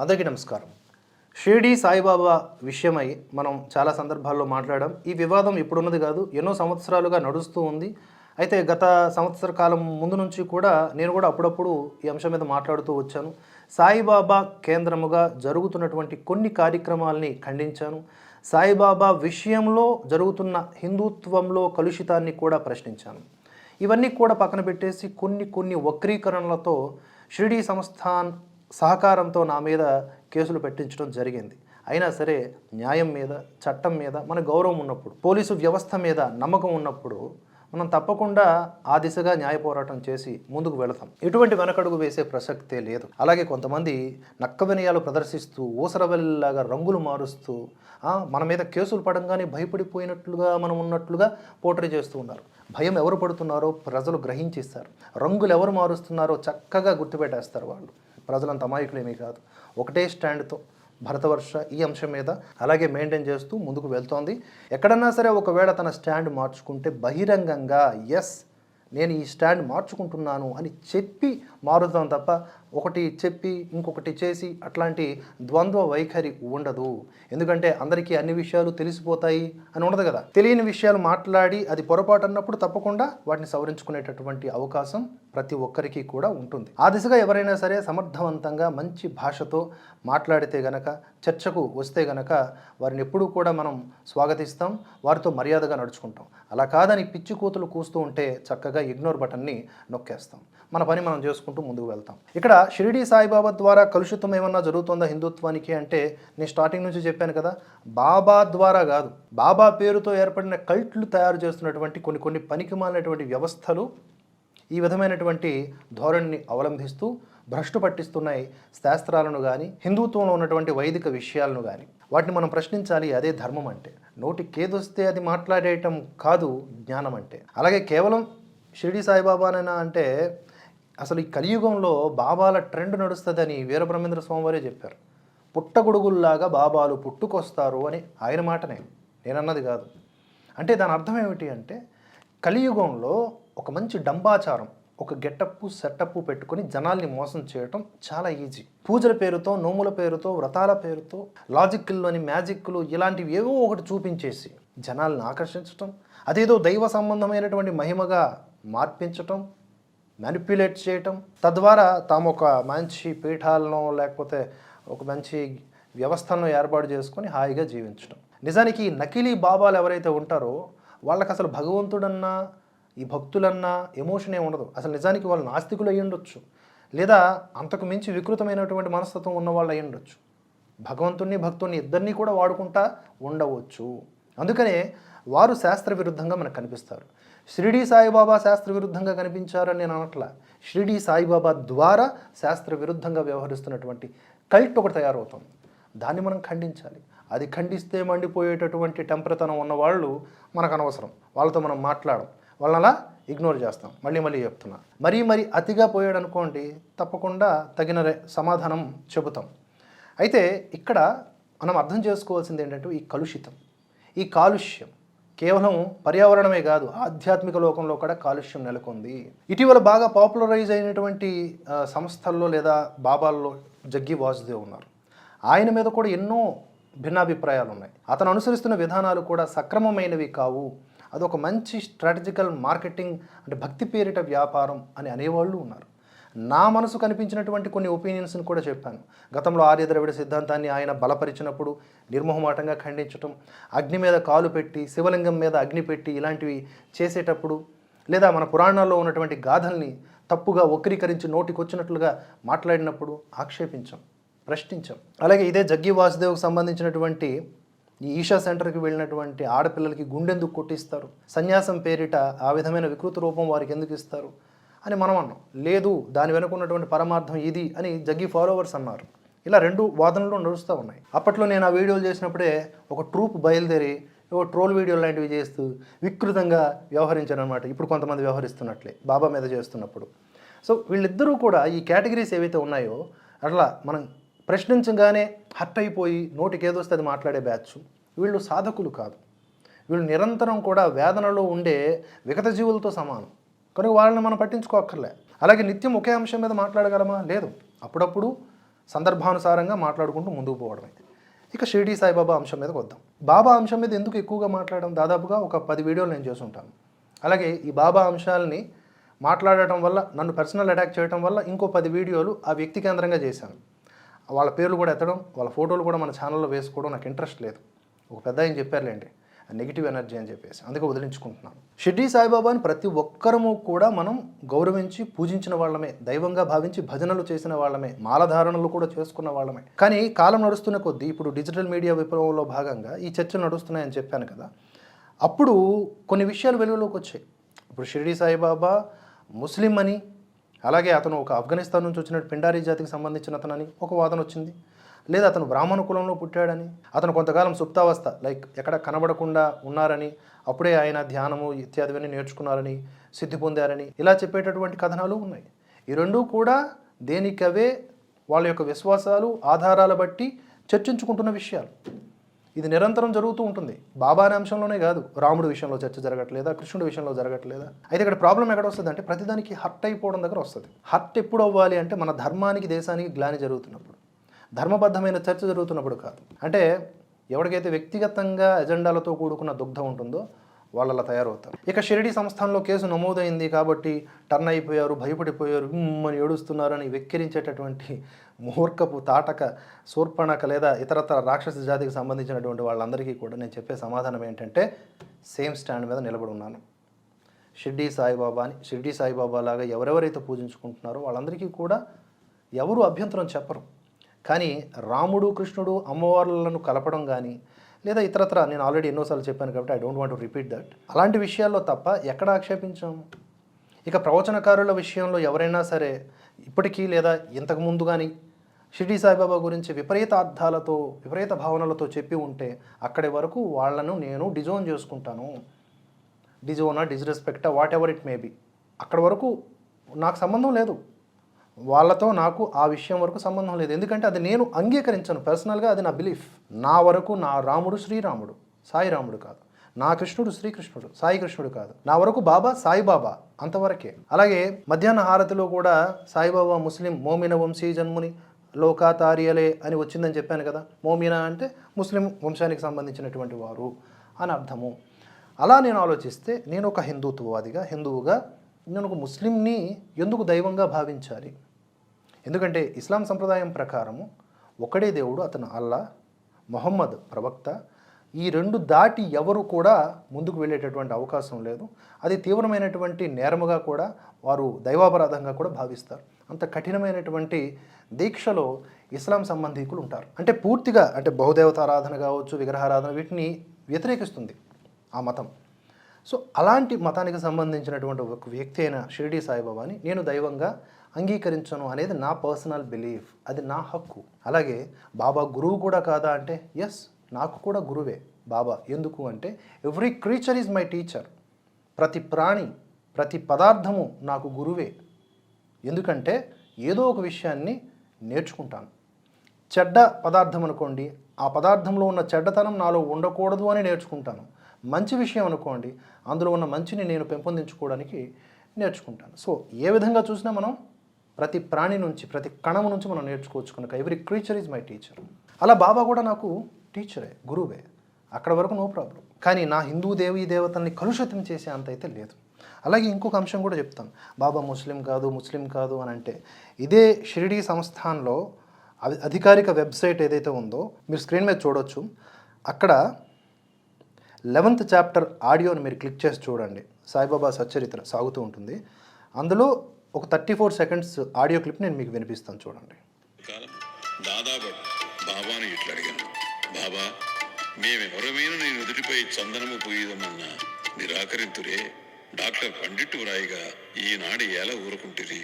అందరికీ నమస్కారం. షిరిడి సాయిబాబా విషయమై మనం చాలా సందర్భాల్లో మాట్లాడాం. ఈ వివాదం ఇప్పుడున్నది కాదు, ఎన్నో సంవత్సరాలుగా నడుస్తూ ఉంది. అయితే గత సంవత్సర కాలం ముందు నుంచి కూడా నేను కూడా అప్పుడప్పుడు ఈ అంశం మీద మాట్లాడుతూ వచ్చాను. సాయిబాబా కేంద్రముగా జరుగుతున్నటువంటి కొన్ని కార్యక్రమాలని ఖండించాను. సాయిబాబా విషయంలో జరుగుతున్న హిందుత్వంలో కలుషితాన్ని కూడా ప్రశ్నించాను. ఇవన్నీ కూడా పక్కన పెట్టేసి కొన్ని వక్రీకరణలతో షిరిడి సంస్థాన్ సహకారంతో నా మీద కేసులు పెట్టించడం జరిగింది. అయినా సరే న్యాయం మీద, చట్టం మీద మన గౌరవం ఉన్నప్పుడు, పోలీసు వ్యవస్థ మీద నమ్మకం ఉన్నప్పుడు మనం తప్పకుండా ఆ దిశగా న్యాయ పోరాటం చేసి ముందుకు వెళతాం. ఎటువంటి వెనకడుగు వేసే ప్రసక్తే లేదు. అలాగే కొంతమంది నక్క వినయాలు ప్రదర్శిస్తూ ఊసరవెల్లిలాగా రంగులు మారుస్తూ మన మీద కేసులు పడంగానే భయపడిపోయినట్లుగా మనం ఉన్నట్లుగా పోట్రీ చేస్తూ ఉన్నారు. భయం ఎవరు పడుతున్నారో ప్రజలు గ్రహించిస్తారు. రంగులు ఎవరు మారుస్తున్నారో చక్కగా గుర్తుపెట్టేస్తారు వాళ్ళు. ప్రజలంత అమాయకులేమీ కాదు. ఒకటే స్టాండ్తో భరతవర్ష ఈ అంశం మీద అలాగే మెయింటైన్ చేస్తూ ముందుకు వెళ్తోంది. ఎక్కడన్నా సరే ఒకవేళ తన స్టాండ్ మార్చుకుంటే బహిరంగంగా ఎస్ నేను ఈ స్టాండ్ మార్చుకుంటున్నాను అని చెప్పి మారుతాం తప్ప ఒకటి చెప్పి ఇంకొకటి చేసి అట్లాంటి ద్వంద్వ వైఖరి ఉండదు. ఎందుకంటే అందరికీ అన్ని విషయాలు తెలిసిపోతాయి అని ఉండదు కదా. తెలియని విషయాలు మాట్లాడి అది పొరపాటు అన్నప్పుడు తప్పకుండా వాటిని సవరించుకునేటటువంటి అవకాశం ప్రతి ఒక్కరికి కూడా ఉంటుంది. ఆ దిశగా ఎవరైనా సరే సమర్థవంతంగా మంచి భాషతో మాట్లాడితే గనక, చర్చకు వస్తే గనక వారిని ఎప్పుడూ కూడా మనం స్వాగతిస్తాం, వారితో మర్యాదగా నడుచుకుంటాం. అలా కాదని పిచ్చి కూతులు కూస్తూ ఉంటే చక్కగా ఇగ్నోర్ బటన్ని నొక్కేస్తాం. మన పని మనం చేసుకుంటూ ముందుకు వెళ్తాం. ఇక్కడ షిరిడి సాయిబాబా ద్వారా కలుషితం ఏమన్నా జరుగుతుందా హిందుత్వానికి అంటే, నేను స్టార్టింగ్ నుంచి చెప్పాను కదా, బాబా ద్వారా కాదు, బాబా పేరుతో ఏర్పడిన కల్ట్లు తయారు చేస్తున్నటువంటి కొన్ని పనికిమాలినటువంటి వ్యవస్థలు ఈ విధమైనటువంటి ధోరణిని అవలంబిస్తూ భ్రష్టు పట్టిస్తున్నాయి శాస్త్రాలను కానీ, హిందుత్వంలో ఉన్నటువంటి వైదిక విషయాలను కానీ. వాటిని మనం ప్రశ్నించాలి. అదే ధర్మం అంటే. నోటికేదొస్తే అది మాట్లాడేయటం కాదు జ్ఞానం అంటే. అలాగే కేవలం షిరిడి సాయిబాబానైనా అంటే అసలు ఈ కలియుగంలో బాబాల ట్రెండ్ నడుస్తుందని వీరబ్రహ్మేంద్ర స్వామి వారే చెప్పారు. పుట్టగొడుగుల్లాగా బాబాలు పుట్టుకొస్తారు అని ఆయన మాటనే, నేనన్నది కాదు. అంటే దాని అర్థం ఏమిటి అంటే, కలియుగంలో ఒక మంచి డంబాచారం, ఒక గెటప్పు సెటప్పు పెట్టుకొని జనాల్ని మోసం చేయటం చాలా ఈజీ. పూజల పేరుతో, నోముల పేరుతో, వ్రతాల పేరుతో, లాజిక్లోని మ్యాజిక్లు ఇలాంటివి ఏవో ఒకటి చూపించేసి జనాల్ని ఆకర్షించటం, అదేదో దైవ సంబంధమైనటువంటి మహిమగా మార్పించటం, మ్యానిప్యులేట్ చేయటం, తద్వారా తాము ఒక మంచి పీఠాలను లేకపోతే ఒక మంచి వ్యవస్థలను ఏర్పాటు చేసుకొని హాయిగా జీవించటం. నిజానికి నకిలీ బాబాలు ఎవరైతే ఉంటారో వాళ్ళకి అసలు భగవంతుడన్నా ఈ భక్తులన్నా ఎమోషన్ ఏమి ఉండదు. అసలు నిజానికి వాళ్ళు నాస్తికులు అయ్యి ఉండొచ్చు, లేదా అంతకు మించి వికృతమైనటువంటి మనస్తత్వం ఉన్న వాళ్ళు అయ్యి ఉండొచ్చు. భగవంతుణ్ణి భక్తుణ్ణి ఇద్దరినీ కూడా వాడుకుంటా ఉండవచ్చు. అందుకనే వారు శాస్త్ర విరుద్ధంగా మనకు కనిపిస్తారు. షిరిడి సాయిబాబా శాస్త్ర విరుద్ధంగా కనిపించారని నేను అనట్లా. షిరిడి సాయిబాబా ద్వారా శాస్త్ర విరుద్ధంగా వ్యవహరిస్తున్నటువంటి కల్ట్ ఒకటి తయారవుతుంది. దాన్ని మనం ఖండించాలి. అది ఖండిస్తే మండిపోయేటటువంటి టెంపరతనం ఉన్నవాళ్ళు మనకు అనవసరం. వాళ్ళతో మనం మాట్లాడం, వాళ్ళని అలా ఇగ్నోర్ చేస్తాం. మళ్ళీ చెప్తున్నా. మరీ అతిగా పోయాడు అనుకోండి, తప్పకుండా తగిన సమాధానం చెబుతాం. అయితే ఇక్కడ మనం అర్థం చేసుకోవాల్సింది ఏంటంటే, ఈ కలుషితం, ఈ కాలుష్యం కేవలం పర్యావరణమే కాదు, ఆధ్యాత్మిక లోకంలో కూడా కాలుష్యం నెలకొంది. ఇటీవల బాగా పాపులరైజ్ అయినటువంటి సంస్థల్లో లేదా బాబాల్లో జగ్గి వాసుదేవ్ ఉన్నారు. ఆయన మీద కూడా ఎన్నో భిన్నాభిప్రాయాలు ఉన్నాయి. అతను అనుసరిస్తున్న విధానాలు కూడా సక్రమమైనవి కావు. అదొక మంచి స్ట్రాటజికల్ మార్కెటింగ్, అంటే భక్తి పేరిట వ్యాపారం అని అనేవాళ్ళు ఉన్నారు. నా మనసు కనిపించినటువంటి కొన్ని ఒపీనియన్స్ని కూడా చెప్పాను. గతంలో ఆర్య ద్రవిడ సిద్ధాంతాన్ని ఆయన బలపరిచినప్పుడు నిర్మోహమాటంగా ఖండించటం, అగ్ని మీద కాలు పెట్టి, శివలింగం మీద అగ్ని పెట్టి ఇలాంటివి చేసేటప్పుడు, లేదా మన పురాణాల్లో ఉన్నటువంటి గాథల్ని తప్పుగా వక్రీకరించి నోటికొచ్చినట్లుగా మాట్లాడినప్పుడు ఆక్షేపించాం, ప్రశ్నించాం. అలాగే ఇదే జగ్గి వాసుదేవ్కి సంబంధించినటువంటి ఈ ఈషా సెంటర్కి వెళ్ళినటువంటి ఆడపిల్లలకి గుండెందుకు కొట్టిస్తారు, సన్యాసం పేరిట ఆ విధమైన వికృత రూపం వారికి ఎందుకు ఇస్తారు అని మనం అన్నాం. లేదు, దాని వెనుక ఉన్నటువంటి పరమార్థం ఇది అని జగ్గి ఫాలోవర్స్ అన్నారు. ఇలా రెండు వాదనలు నడుస్తూ ఉన్నాయి. అప్పట్లో నేను ఆ వీడియోలు చేసినప్పుడే ఒక ట్రూప్ బయలుదేరి ట్రోల్ వీడియోలు లాంటివి చేస్తూ వికృతంగా వ్యవహరించారు అనమాట. ఇప్పుడు కొంతమంది వ్యవహరిస్తున్నట్లే బాబా మీద చేస్తున్నప్పుడు. సో వీళ్ళిద్దరూ కూడా ఈ కేటగిరీస్ ఏవైతే ఉన్నాయో అట్లా మనం ప్రశ్నించగానే హర్ట్ అయిపోయి నోటికి ఏదొస్తే అది మాట్లాడే బ్యాచ్. వీళ్ళు సాధకులు కాదు. వీళ్ళు నిరంతరం కూడా వేదనలో ఉండే విగత జీవులతో సమానం. కనుక వాళ్ళని మనం పట్టించుకోక్కర్లే. అలాగే నిత్యం ఒకే అంశం మీద మాట్లాడగలమా? లేదు. అప్పుడప్పుడు సందర్భానుసారంగా మాట్లాడుకుంటూ ముందుకు పోవడమే. ఇక షిరిడి సాయిబాబా అంశం మీదకి వద్దాం. బాబా అంశం మీద ఎందుకు ఎక్కువగా మాట్లాడడం, దాదాపుగా ఒక 10 వీడియోలు నేను చేసుంటాను. అలాగే ఈ బాబా అంశాలని మాట్లాడటం వల్ల, నన్ను పర్సనల్ అటాక్ చేయడం వల్ల ఇంకో 10 వీడియోలు ఆ వ్యక్తి కేంద్రంగా చేశాను. వాళ్ళ పేర్లు కూడా ఎత్తడం, వాళ్ళ ఫోటోలు కూడా మన ఛానల్లో వేసుకోవడం నాకు ఇంట్రెస్ట్ లేదు. ఒక పెద్ద ఆయన చెప్పారులేండి, నెగిటివ్ ఎనర్జీ అని చెప్పేసి, అందుకే వదిలించుకుంటున్నాను. షిరిడి సాయిబాబాని ప్రతి ఒక్కరము కూడా మనం గౌరవించి పూజించిన వాళ్ళమే, దైవంగా భావించి భజనలు చేసిన వాళ్ళమే, మాలధారణలు కూడా చేసుకున్న వాళ్ళమే. కానీ కాలం నడుస్తున్న కొద్దీ ఇప్పుడు డిజిటల్ మీడియా విప్లవంలో భాగంగా ఈ చర్చలు నడుస్తున్నాయని చెప్పాను కదా, అప్పుడు కొన్ని విషయాలు వెలుగులోకి వచ్చాయి. ఇప్పుడు షిరిడి సాయిబాబా ముస్లిం అని, అలాగే అతను ఒక ఆఫ్ఘనిస్తాన్ నుంచి వచ్చిన పిండారీ జాతికి సంబంధించిన అతనని ఒక వాదన వచ్చింది. లేదా అతను బ్రాహ్మణ కులంలో పుట్టాడని, అతను కొంతకాలం సుప్తావస్థ లైక్ ఎక్కడ కనబడకుండా ఉన్నారని, అప్పుడే ఆయన ధ్యానము ఇత్యాదివన్నీ నేర్చుకున్నారని, సిద్ధి పొందారని ఇలా చెప్పేటటువంటి కథనాలు ఉన్నాయి. ఈ రెండూ కూడా దేనికవే వాళ్ళ యొక్క విశ్వాసాలు ఆధారాల బట్టి చర్చించుకుంటున్న విషయాలు. ఇది నిరంతరం జరుగుతూ ఉంటుంది. బాబా అనే అంశంలోనే కాదు, రాముడి విషయంలో చర్చ జరగట్లేదా, కృష్ణుడి విషయంలో జరగట్లేదా? అయితే ఇక్కడ ప్రాబ్లం ఎక్కడ వస్తుంది అంటే ప్రతిదానికి హర్ట్ అయిపోవడం దగ్గర వస్తుంది. హర్ట్ ఎప్పుడు అవ్వాలి అంటే మన ధర్మానికి దేశానికి గ్లాని జరుగుతున్నప్పుడు, ధర్మబద్ధమైన చర్చ జరుగుతున్నప్పుడు కాదు. అంటే ఎవరికైతే వ్యక్తిగతంగా ఎజెండాలతో కూడుకున్న దుగ్ధం ఉంటుందో వాళ్ళు అలా తయారవుతారు. ఇక షిరిడి సంస్థానంలో కేసు నమోదైంది కాబట్టి టర్న్ అయిపోయారు, భయపడిపోయారు, అని ఏడుస్తున్నారు అని వెక్కిరించేటటువంటి మూర్ఖపు తాటక శూర్పణక లేదా ఇతరతర రాక్షస జాతికి సంబంధించినటువంటి వాళ్ళందరికీ కూడా నేను చెప్పే సమాధానం ఏంటంటే సేమ్ స్టాండ్ మీద నిలబడి ఉన్నాను. షిరిడి సాయిబాబాని షిరిడి సాయిబాబా లాగా ఎవరెవరైతే పూజించుకుంటున్నారో వాళ్ళందరికీ కూడా ఎవరు అభ్యంతరం చెప్పరు. కానీ రాముడు కృష్ణుడు అమ్మవార్లను కలపడం కానీ లేదా ఇతరత్ర నేను ఆల్రెడీ ఎన్నోసార్లు చెప్పాను కాబట్టి I don't want to repeat that, అలాంటి విషయాల్లో తప్ప ఎక్కడ ఆక్షేపించాము. ఇక ప్రవచనకారుల విషయంలో ఎవరైనా సరే ఇప్పటికీ లేదా ఇంతకుముందు కానీ షిరిడి సాయిబాబా గురించి విపరీత అర్థాలతో విపరీత భావనలతో చెప్పి ఉంటే అక్కడి వరకు వాళ్ళను నేను డిజోన్ చేసుకుంటాను. డిజోనా, డిస్రెస్పెక్టా, whatever it may be, అక్కడి వరకు నాకు సంబంధం లేదు. వాళ్ళతో నాకు ఆ విషయం వరకు సంబంధం లేదు. ఎందుకంటే అది నేను అంగీకరించను. పర్సనల్గా అది నా బిలీఫ్. నా వరకు నా రాముడు శ్రీరాముడు, సాయి రాముడు కాదు. నా కృష్ణుడు శ్రీకృష్ణుడు, సాయి కృష్ణుడు కాదు. నా వరకు బాబా సాయిబాబా, అంతవరకే. అలాగే మధ్యాహ్న హారతిలో కూడా సాయిబాబా ముస్లిం మోమిన వంశీ జన్ముని లోకాతారియలే అని వచ్చిందని చెప్పాను కదా. మోమినా అంటే ముస్లిం వంశానికి సంబంధించినటువంటి వారు అని అర్థము. అలా నేను ఆలోచిస్తే నేను ఒక హిందువుగా నేను ఒక ముస్లింని ఎందుకు దైవంగా భావించాలి? ఎందుకంటే ఇస్లాం సంప్రదాయం ప్రకారము ఒకడే దేవుడు, అతను అల్లా, మొహమ్మద్ ప్రవక్త. ఈ రెండు దాటి ఎవరు కూడా ముందుకు వెళ్ళేటటువంటి అవకాశం లేదు. అది తీవ్రమైనటువంటి నేరముగా కూడా వారు దైవాపరాధంగా కూడా భావిస్తారు. అంత కఠినమైనటువంటి దీక్షలో ఇస్లాం సంబంధికులు ఉంటారు. అంటే పూర్తిగా అంటే బహుదేవతారాధన కావచ్చు, విగ్రహారాధన, వీటిని వ్యతిరేకిస్తుంది ఆ మతం. సో అలాంటి మతానికి సంబంధించినటువంటి ఒక వ్యక్తి అయిన షిరిడి సాయిబాబాని నేను దైవంగా అంగీకరించను అనేది నా పర్సనల్ బిలీఫ్, అది నా హక్కు. అలాగే బాబా గురువు కూడా కాదా అంటే ఎస్, నాకు కూడా గురువే బాబా. ఎందుకు అంటే every creature is my teacher. ప్రతి ప్రాణి, ప్రతి పదార్థము నాకు గురువే. ఎందుకంటే ఏదో ఒక విషయాన్ని నేర్చుకుంటాను. చెడ్డ పదార్థం అనుకోండి, ఆ పదార్థంలో ఉన్న చెడ్డతనం నాలో ఉండకూడదు అని నేర్చుకుంటాను. మంచి విషయం అనుకోండి, అందులో ఉన్న మంచిని నేను పెంపొందించుకోవడానికి నేర్చుకుంటాను. సో ఏ విధంగా చూసినా మనం ప్రతి ప్రాణి నుంచి, ప్రతి కణము నుంచి మనం నేర్చుకోవచ్చు కనుక every creature is my teacher. అలా బాబా కూడా నాకు టీచరే, గురువే. అక్కడ వరకు నో ప్రాబ్లం. కానీ నా హిందూ దేవీ దేవతల్ని కలుషితం చేసే అంత అయితే లేదు. అలాగే ఇంకొక అంశం కూడా చెప్తాను. బాబా ముస్లిం కాదు అని అంటే ఇదే షిరిడి సంస్థాన్లో అధికారిక వెబ్సైట్ ఏదైతే ఉందో మీరు స్క్రీన్ మీద చూడొచ్చు. అక్కడ 11th చాప్టర్ ఆడియోని మీరు క్లిక్ చేసి చూడండి. సాయిబాబా సచ్చరిత్ర సాగుతూ ఉంటుంది. అందులో ఒక 34 సెకండ్స్ ఆడియో క్లిప్ నేను మీకు వినిపిస్తాను, చూడండి. దాదాపు బాబాను ఇట్లా అడిగాను, బాబా మేమెవరమైనా నేను ఎదుటిపై చందనము పోయిదమన్నా నిరాకరింతురే. డాక్టర్ పండిట్టు వ్రాయిగా ఈనాడు ఎలా ఊరుకుంటుంది.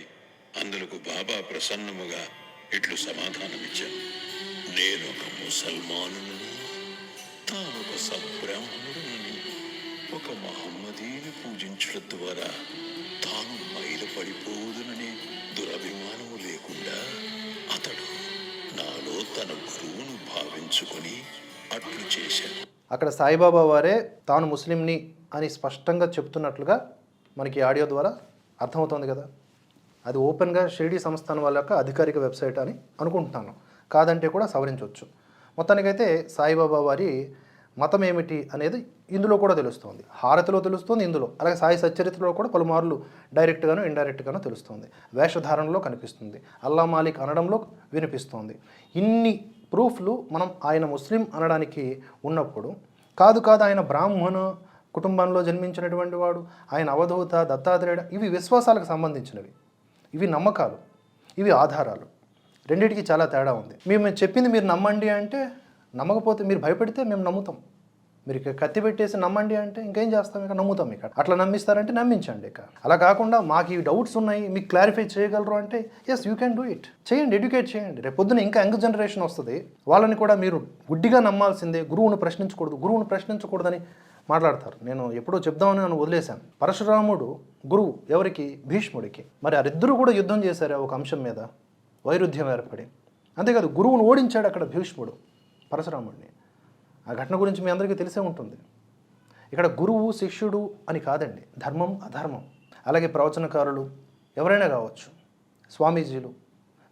అందులకు బాబా ప్రసన్నముగా ఇట్లు సమాధానమిచ్చాను, నేనొక ముసల్మానును, తానొక సబ్రాహ్మణుడని ఒక మహమ్మదీని పూజించడం ద్వారా తాను మైలపడిపోదుననే దురభిమానము లేకుండా అతడు నాలో తన గురువును భావించుకొని అట్లు చేశాను. అక్కడ సాయిబాబా వారే తాను ముస్లింని అని స్పష్టంగా చెప్తున్నట్లుగా మనకి ఆడియో ద్వారా అర్థమవుతోంది కదా. అది ఓపెన్గా షిరిడి సంస్థానం వాళ్ళ యొక్క అధికారిక వెబ్సైట్ అని అనుకుంటున్నాను. కాదంటే కూడా సవరించవచ్చు. మొత్తానికైతే సాయిబాబా వారి మతం ఏమిటి అనేది ఇందులో కూడా తెలుస్తుంది. హారతిలో తెలుస్తుంది ఇందులో. అలాగే సాయి సచ్చరిత్రలో కూడా పలుమార్లు డైరెక్ట్గాను ఇండైరెక్ట్గాను తెలుస్తుంది. వేషధారణలో కనిపిస్తుంది. అల్లా మాలిక్ అనడంలో వినిపిస్తుంది. ఇన్ని ప్రూఫ్లు మనం ఆయన ముస్లిం అనడానికి ఉన్నప్పుడు, కాదు ఆయన బ్రాహ్మణ కుటుంబంలో జన్మించినటువంటి వాడు, ఆయన అవధూత దత్తాత్రేయుడు, ఇవి విశ్వాసాలకు సంబంధించినవి, ఇవి నమ్మకాలు, ఇవి ఆధారాలు. రెండింటికి చాలా తేడా ఉంది. మేము చెప్పింది మీరు నమ్మండి అంటే నమ్మకపోతే, మీరు భయపెడితే మేము నమ్ముతాం. మీరు ఇక కత్తి పెట్టేసి నమ్మండి అంటే ఇంకేం చేస్తాం, ఇక నమ్ముతాం. ఇక అట్లా నమ్మిస్తారంటే నమ్మించండి. ఇక అలా కాకుండా మాకు ఈ డౌట్స్ ఉన్నాయి, మీకు క్లారిఫై చేయగలరు అంటే yes you can do it. చేయండి, ఎడ్యుకేట్ చేయండి. రేపు పొద్దున ఇంకా యంగ్ జనరేషన్ వస్తుంది, వాళ్ళని కూడా మీరు గుడ్డిగా నమ్మాల్సిందే, గురువును ప్రశ్నించకూడదని మాట్లాడతారు. నేను ఎప్పుడో చెప్దామని నన్ను వదిలేశాను. పరశురాముడు గురువు ఎవరికి? భీష్ముడికి. మరి వారిద్దరూ కూడా యుద్ధం చేశారు ఒక అంశం మీద, వైరుధ్యం ఏర్పడి. అంతేకాదు గురువును ఓడించాడు అక్కడ భీష్ముడు పరశురాముడిని. ఆ ఘటన గురించి మీ అందరికీ తెలిసే ఉంటుంది. ఇక్కడ గురువు శిష్యుడు అని కాదండి, ధర్మం అధర్మం. అలాగే ప్రవచనకారులు ఎవరైనా కావచ్చు, స్వామీజీలు,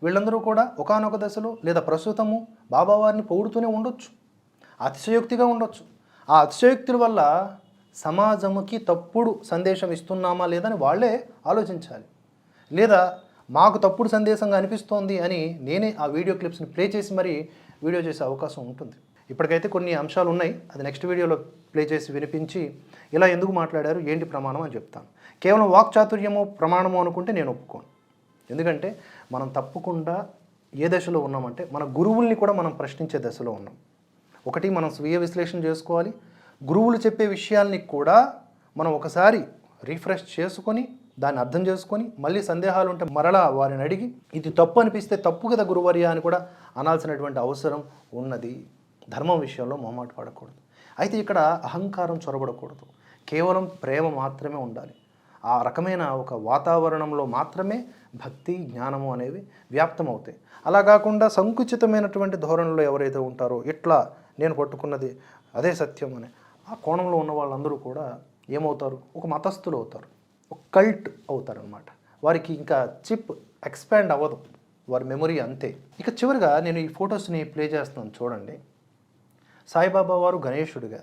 వీళ్ళందరూ కూడా ఒకానొక దశలో లేదా ప్రస్తుతము బాబావారిని పొగుడుతూనే ఉండొచ్చు, అతిశయోక్తిగా ఉండొచ్చు. ఆ అతిశయోక్తుల వల్ల సమాజముకి తప్పుడు సందేశం ఇస్తున్నామా లేదని వాళ్ళే ఆలోచించాలి. లేదా మాకు తప్పుడు సందేశంగా అనిపిస్తోంది అని నేనే ఆ వీడియో క్లిప్స్ని ప్లే చేసి మరీ వీడియో చేసే అవకాశం ఉంటుంది. ఇప్పటికైతే కొన్ని అంశాలు ఉన్నాయి, అది నెక్స్ట్ వీడియోలో ప్లే చేసి వినిపించి ఇలా ఎందుకు మాట్లాడారు, ఏంటి ప్రమాణం అని చెప్తాను. కేవలం వాక్చాతుర్యము ప్రమాణము అనుకుంటే నేను ఒప్పుకోను. ఎందుకంటే మనం తప్పకుండా ఏ దశలో ఉన్నామంటే మన గురువుల్ని కూడా మనం ప్రశ్నించే దశలో ఉన్నాం. ఒకటి, మనం స్వీయ విశ్లేషణ చేసుకోవాలి. గురువులు చెప్పే విషయాల్ని కూడా మనం ఒకసారి రీఫ్రెష్ చేసుకొని దాన్ని అర్థం చేసుకొని మళ్ళీ సందేహాలు ఉంటే మరలా వారిని అడిగి ఇది తప్పు అనిపిస్తే తప్పు కదా గురువర్య అని కూడా అనాల్సినటువంటి అవసరం ఉన్నది. ధర్మం విషయంలో మొహమాట పడకూడదు. అయితే ఇక్కడ అహంకారం చొరబడకూడదు. కేవలం ప్రేమ మాత్రమే ఉండాలి. ఆ రకమైన ఒక వాతావరణంలో మాత్రమే భక్తి జ్ఞానము అనేవి వ్యాప్తమవుతాయి. అలా కాకుండా సంకుచితమైనటువంటి ధోరణిలో ఎవరైతే ఉంటారో, ఇట్లా నేను పట్టుకున్నది అదే సత్యం అని ఆ కోణంలో ఉన్న వాళ్ళందరూ కూడా ఏమవుతారు, ఒక మతస్థులు అవుతారు, ఒక కల్ట్ అవుతారనమాట. వారికి ఇంకా చిప్ ఎక్స్పాండ్ అవ్వదు, వారి మెమొరీ అంతే. ఇక చివరిగా నేను ఈ ఫొటోస్ని ప్లే చేస్తున్నాను చూడండి. సాయిబాబా వారు గణేశుడిగా,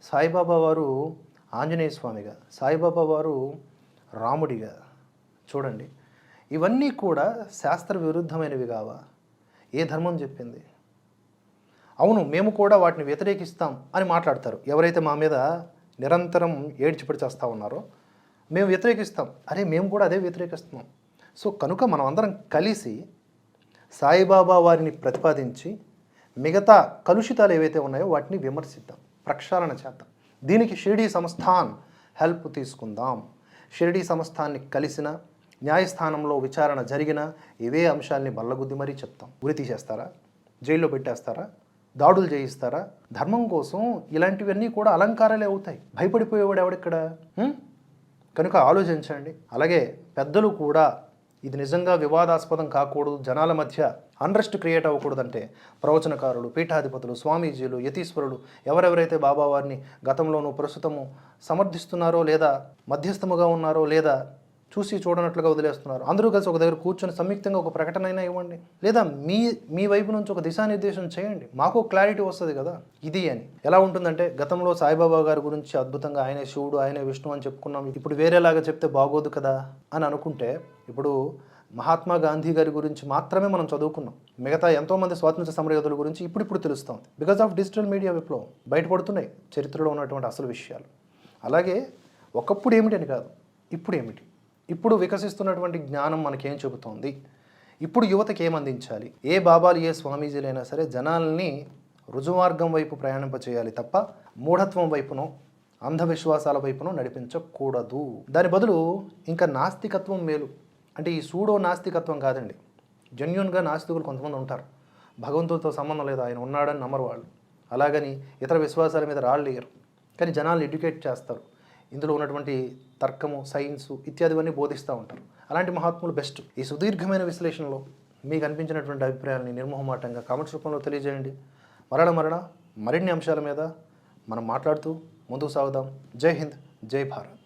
సాయిబాబా వారు ఆంజనేయ స్వామిగా, సాయిబాబా వారు రాముడిగా చూడండి. ఇవన్నీ కూడా శాస్త్ర విరుద్ధమైనవి కావా? ఏ ధర్మం చెప్పింది? అవును, మేము కూడా వాటిని వ్యతిరేకిస్తాం అని మాట్లాడతారు. ఎవరైతే మా మీద నిరంతరం ఏడ్చిపడి చేస్తూ ఉన్నారో మేము వ్యతిరేకిస్తాం. అరే మేము కూడా అదే వ్యతిరేకిస్తున్నాం. సో కనుక మనం అందరం కలిసి సాయిబాబా వారిని ప్రతిపాదించి మిగతా కలుషితాలు ఏవైతే ఉన్నాయో వాటిని విమర్శిద్దాం, ప్రక్షాళన చేద్దాం. దీనికి షిరిడి సంస్థాన్ హెల్ప్ తీసుకుందాం. షిరిడి సంస్థాన్ని కలిసిన, న్యాయస్థానంలో విచారణ జరిగిన ఇవే అంశాలని బల్లగుద్ది మరీ చెప్తాం. ఉరి తీసేస్తారా? జైల్లో పెట్టేస్తారా? దాడులు చేయిస్తారా? ధర్మం కోసం ఇలాంటివన్నీ కూడా అలంకారాలే అవుతాయి. భయపడిపోయేవాడు ఎవడిక్కడ? కనుక ఆలోచించండి. అలాగే పెద్దలు కూడా ఇది నిజంగా వివాదాస్పదం కాకూడదు, జనాల మధ్య అన్రెస్ట్ క్రియేట్ అవ్వకూడదంటే ప్రవచనకారులు, పీఠాధిపతులు, స్వామీజీలు, యతీశ్వరులు ఎవరెవరైతే బాబావారిని గతంలోనూ ప్రస్తుతము సమర్థిస్తున్నారో లేదా మధ్యస్థముగా ఉన్నారో లేదా చూసి చూడనట్లుగా వదిలేస్తున్నారు, అందరూ కలిసి ఒక దగ్గర కూర్చొని సంయుక్తంగా ఒక ప్రకటన అయినా ఇవ్వండి. లేదా మీ వైపు నుంచి ఒక దిశానిర్దేశం చేయండి. మాకు క్లారిటీ వస్తుంది కదా ఇది అని. ఎలా ఉంటుందంటే గతంలో సాయిబాబా గారి గురించి అద్భుతంగా ఆయనే శివుడు, ఆయనే విష్ణు అని చెప్పుకున్నాం, ఇప్పుడు వేరేలాగా చెప్తే బాగోదు కదా అని అనుకుంటే, ఇప్పుడు మహాత్మా గాంధీ గారి గురించి మాత్రమే మనం చదువుకున్నాం. మిగతా ఎంతోమంది స్వాతంత్ర సమరయోధుల గురించి ఇప్పుడు తెలుస్తుంది. బికాస్ ఆఫ్ డిజిటల్ మీడియా విప్లవం బయటపడుతున్నాయి చరిత్రలో ఉన్నటువంటి అసలు విషయాలు. అలాగే ఒకప్పుడు ఏమిటి అని కాదు, ఇప్పుడు ఏమిటి, ఇప్పుడు వికసిస్తున్నటువంటి జ్ఞానం మనకేం చెబుతోంది, ఇప్పుడు యువతకి ఏం అందించాలి. ఏ బాబాలు, ఏ స్వామీజీలైనా సరే జనాల్ని రుజుమార్గం వైపు ప్రయాణింపచేయాలి తప్ప మూఢత్వం వైపునో అంధవిశ్వాసాల వైపునో నడిపించకూడదు. దాని బదులు ఇంకా నాస్తికత్వం మేలు. అంటే ఈ సూడో నాస్తికత్వం కాదండి, జెన్యున్గా నాస్తికులు కొంతమంది ఉంటారు. భగవంతుడితో సంబంధం లేదు, ఆయన ఉన్నాడని నమ్మరు వాళ్ళు. అలాగని ఇతర విశ్వాసాల మీద రాళ్ళేయరు, కానీ జనాల్ని ఎడ్యుకేట్ చేస్తారు. ఇందులో ఉన్నటువంటి తర్కము, సైన్సు ఇత్యాదివన్నీ బోధిస్తూ ఉంటారు. అలాంటి మహాత్ములు బెస్ట్. ఈ సుదీర్ఘమైన విశ్లేషణలో మీకు అనిపించినటువంటి అభిప్రాయాలని నిర్మోహమాటంగా కామెంట్స్ రూపంలో తెలియజేయండి. మరిన్ని అంశాల మీద మనం మాట్లాడుతూ ముందుకు సాగుదాం. జై హింద్, జై భారత్.